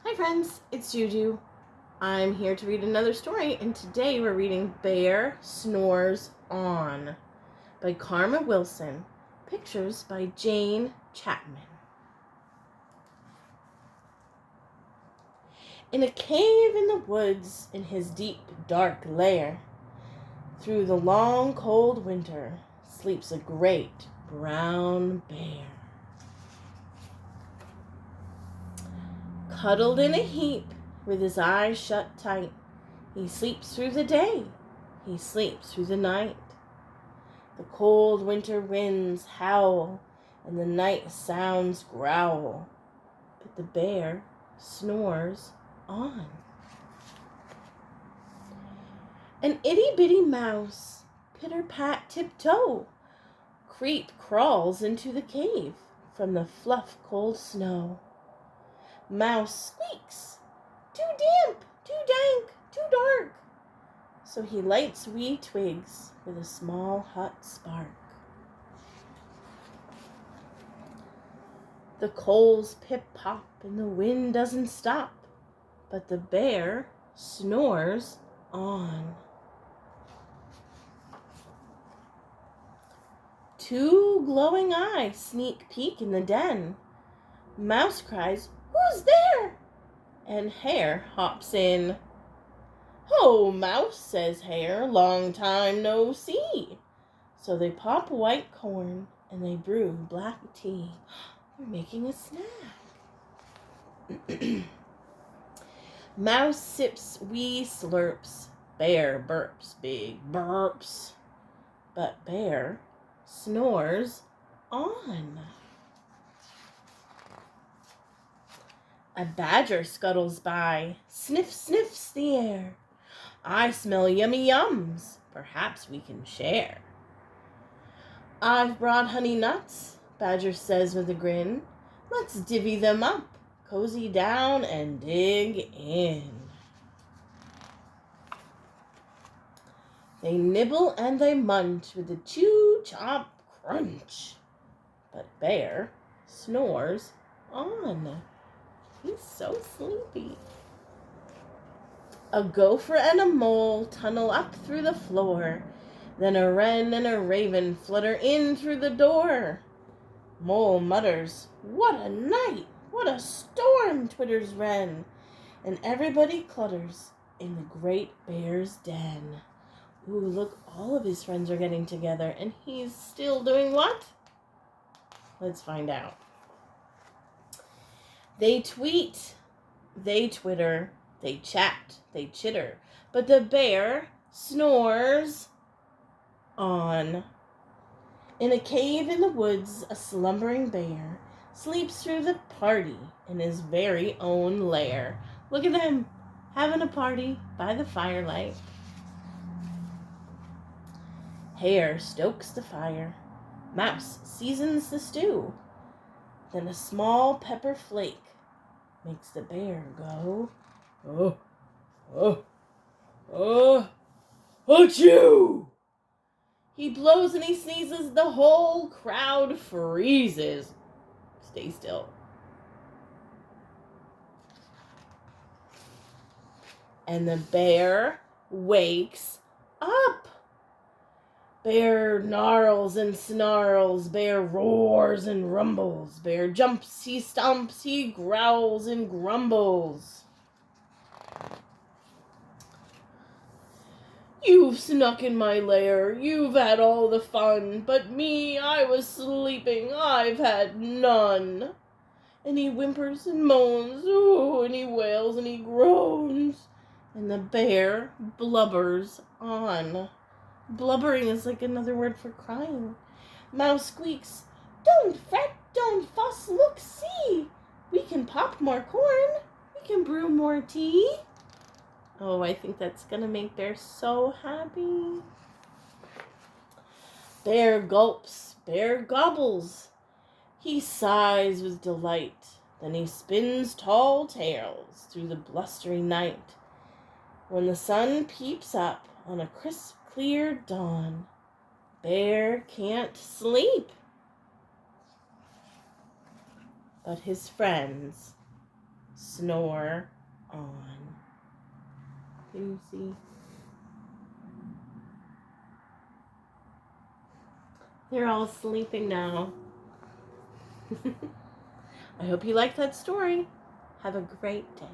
Hi friends, it's Juju. I'm here to read another story, and today we're reading Bear Snores On by Karma Wilson. Pictures by Jane Chspman. In a cave in the woods, in his deep, dark lair, through the long, cold winter, sleeps a great brown bear. Cuddled in a heap, with his eyes shut tight, he sleeps through the day, he sleeps through the night. The cold winter winds howl, and the night sounds growl, but the bear snores on. An itty-bitty mouse, pitter-pat tiptoe, crawls into the cave from the fluff cold snow. Mouse squeaks, too damp, too dank, too dark. So he lights wee twigs with a small hot spark. The coals pip-pop and the wind doesn't stop, but the bear snores on. Two glowing eyes sneak peek in the den. Mouse cries, "Who's there?" And Hare hops in. "Ho, Mouse," says Hare, "long time no see." So they pop white corn and they brew black tea. They're making a snack. Mouse sips wee slurps. Bear burps big burps. But Bear snores on. A badger scuttles by, sniffs the air. "I smell yummy yums, perhaps we can share." "I've brought honey nuts," Badger says with a grin. "Let's divvy them up, cozy down and dig in." They nibble and they munch with a chew, chop, crunch. But Bear snores on. He's so sleepy. A gopher and a mole tunnel up through the floor. Then a wren and a raven flutter in through the door. Mole mutters, "What a night! What a storm!" twitters wren. And everybody clutters in the great bear's den. Ooh, look, all of his friends are getting together, and he's still doing what? Let's find out. They tweet, they twitter, they chat, they chitter, but the bear snores on. In a cave in the woods, a slumbering bear sleeps through the party in his very own lair. Look at them, having a party by the firelight. Hare stokes the fire. Mouse seasons the stew. Then a small pepper flake makes the bear go, "Oh, oh, oh, achoo!" He blows and he sneezes, the whole crowd freezes. Stay still. And the bear wakes up. Bear gnarls and snarls, bear roars and rumbles, bear jumps, he stomps, he growls and grumbles. "You've snuck in my lair, you've had all the fun, but me, I was sleeping, I've had none." And he whimpers and moans, ooh, and he wails and he groans, and the bear blubbers on. Blubbering is like another word for crying. Mouse squeaks, "Don't fret, don't fuss, look, see. We can pop more corn, we can brew more tea." Oh, I think that's going to make Bear so happy. Bear gulps, Bear gobbles. He sighs with delight. Then he spins tall tales through the blustery night. When the sun peeps up on a crisp, clear dawn, Bear can't sleep. But his friends snore on. Can you see? They're all sleeping now. I hope you liked that story. Have a great day.